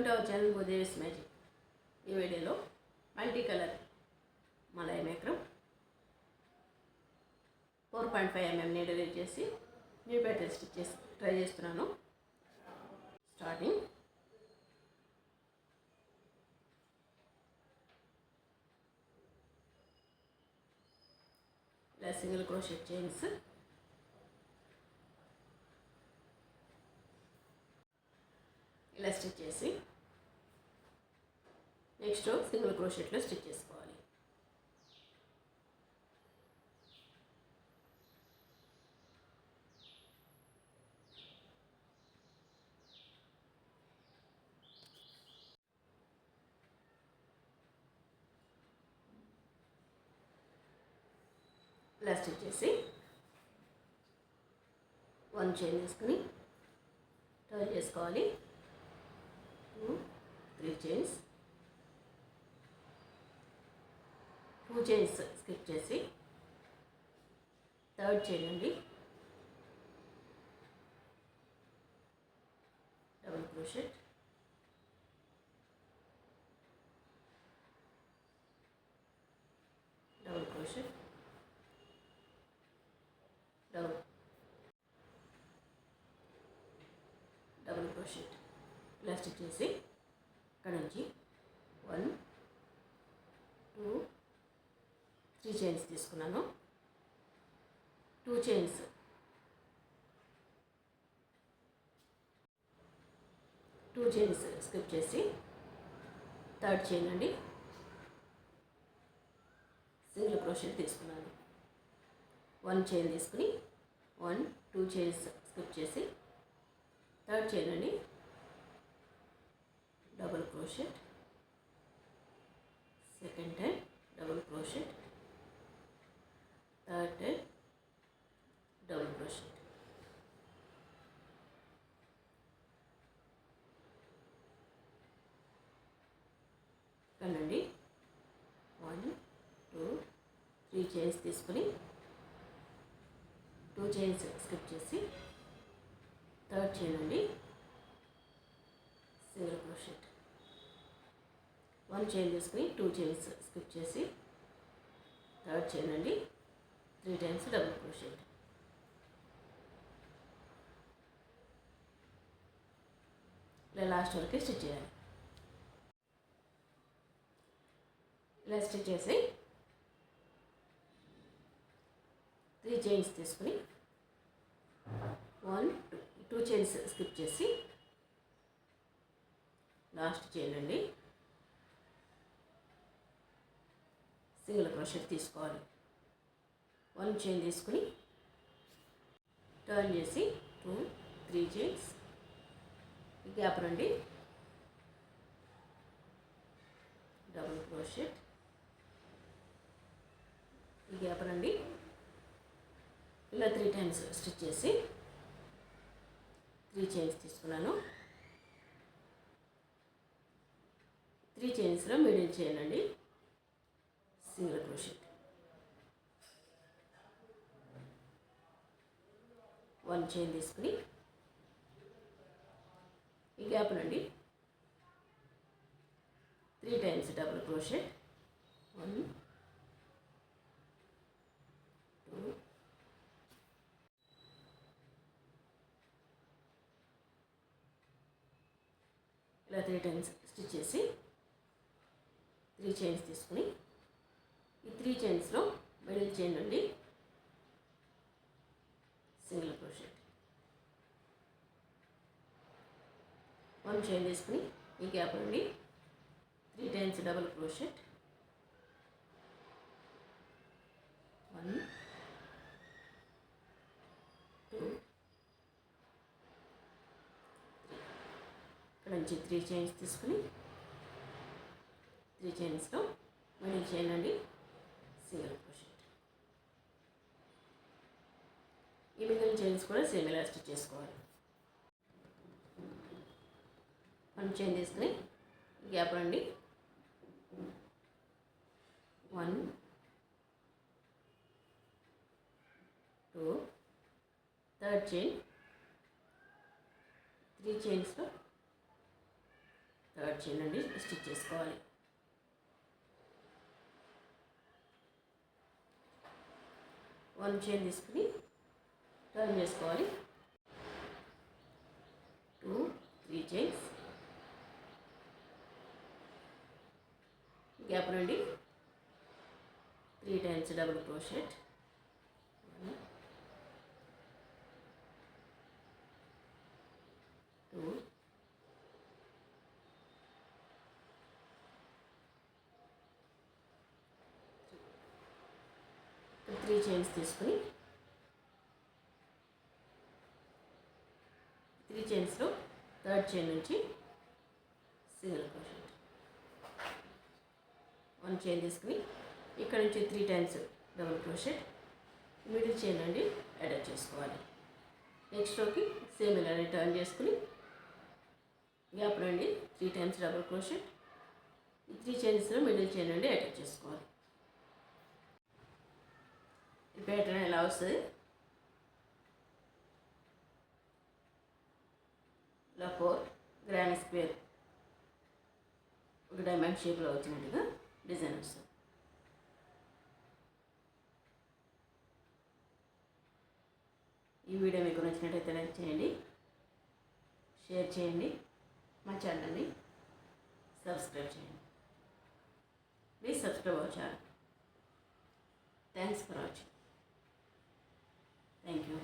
Welcome to our channel Bhudevi's magic. ఈ వీడియోలో multi colour మలై మేకరం 4.5 mm నీడల్ యూజ్ చేసి న్యూ ప్యాటర్న్ స్టిచ్ చేసి ట్రై చేస్తున్నాను. స్టార్టింగ్ ఇలా సింగిల్ క్రోషెట్ చైన్స్, ఇలా స్టిచ్ చేసి నెక్స్ట్ సింగిల్ క్రోషెట్లో స్టిచ్ చేసుకోవాలి. ఇలా స్టిచ్ చేసి 1 చైన్ తీసుకుని టర్న్ చేసుకోవాలి. 2 3 చైన్స్, 2 చైన్స్ స్కిప్ చేసి థర్డ్ చైన్ అండి, double crochet, double crochet, double crochet. ఇలా స్టిచ్ చేసి ఇక్కడ నుంచి 1 2 3 చైన్స్ తీసుకున్నాను. 2 చైన్స్, 2 చైన్స్ స్కిప్ చేసి థర్డ్ చైన్ అండి, సింగిల్ క్రోషెట్ తీసుకున్నాను. 1 చైన్ తీసుకుని 1 2 చైన్స్ స్కిప్ చేసి థర్డ్ చైన్ అండి, double crochet, second time double crochet, third time double crochet. కనండి 1 2 3 చైన్స్ తీసుకుని 2 చైన్స్ స్కిప్ చేసి థర్డ్ చైన్ అండి, సింగిల్ క్రోషెట్. 1 చైన్ తీసుకుని 2 చైన్స్ స్కిప్ చేసి థర్డ్ చైన్ అండి, 3 టైమ్స్ డబుల్ క్రోషెట్. ఇలా లాస్ట్ వరకు స్టిచ్ చేయాలి. ఇలా స్టిచ్ చేసి 3 చైన్స్ తీసుకుని 1 2 చైన్స్ స్కిప్ చేసి లాస్ట్ చైన్ అండి, సింగిల్ క్రోషెట్ తీసుకోవాలి. 1 చైన్ తీసుకుని టర్న్ చేసి 2 3 చైన్స్, ఈ గ్యాప్ రండి, డబుల్ క్రోషెట్, ఈ గ్యాప్ రండి. ఇలా 3 టైమ్స్ స్టిచ్ చేసి 3 చైన్స్ తీసుకున్నాను. 3 చైన్స్లో మిడిల్ చైన్ అండి, సింగిల్ క్రోషెట్. 1 చైన్ తీసుకుని ఈ గ్యాప్ నుండి 3 టైమ్స్ డబుల్ క్రోషెట్, 1 2 ఇలా 3 టైమ్స్ స్టిచ్ చేసి 3 చైన్స్ తీసుకుని ఈ 3 చైన్స్లో మిడిల్ చైన్ నుండి సింగిల్ క్రోషెట్. 1 చైన్ తీసుకుని ఈ గ్యాప్ నుండి 3 టైమ్స్ డబుల్ క్రోషెట్, 1 2 ఇక్కడ నుంచి 3 చైన్స్ తీసుకుని 3 చైన్స్లో మిడిల్ చైన్ అండి, సింగిల్ క్రోషెట్. ఈ మిగిలిన చైన్స్ కూడా సేమ్ ఇలా స్టిచ్ చేసుకోవాలి. 1 చైన్ తీసుకుని గ్యాప్ రండి, 1 2 థర్డ్ చైన్, 3 చైన్స్లో థర్డ్ చైన్ నుండి స్టిచ్ చేసుకోవాలి. వన్ చైన్ తీసుకుని టర్న్ చేసుకోవాలి. 2 3 చైన్స్, గ్యాప్ నుండి 3 టైమ్స్ డబుల్ క్రోషెట్, 1 2 3 చైన్స్ తీసుకుని 3 చైన్స్లో థర్డ్ చైన్ నుంచి సింగిల్ క్రోషెట్, 1 చైన్ తీసుకుని ఇక్కడ నుంచి 3 times double crochet, middle chain నుండి అటాచ్ చేసుకోవాలి. నెక్స్ట్ రోకి సేమ్ ఇలానే టర్న్ చేసుకుని గ్యాప్ నుండి 3 టైమ్స్ డబుల్ క్రోషెట్, ఈ 3 చైన్స్లో మిడిల్ చైన్ నుండి అటాచ్ చేసుకోవాలి. ఈ ప్యాటర్న్ ఎలా వస్తుంది, ఇలా 4 గ్రాండ్ స్క్వేర్ ఒక డైమండ్ షేప్లో వచ్చినట్టుగా డిజైన్ వస్తుంది. ఈ వీడియో మీకు నచ్చినట్టయితే లైక్ చేయండి, షేర్ చేయండి, మా ఛానల్ని సబ్స్క్రైబ్ చేయండి. Please subscribe our channel. Thanks for watching. Thank you.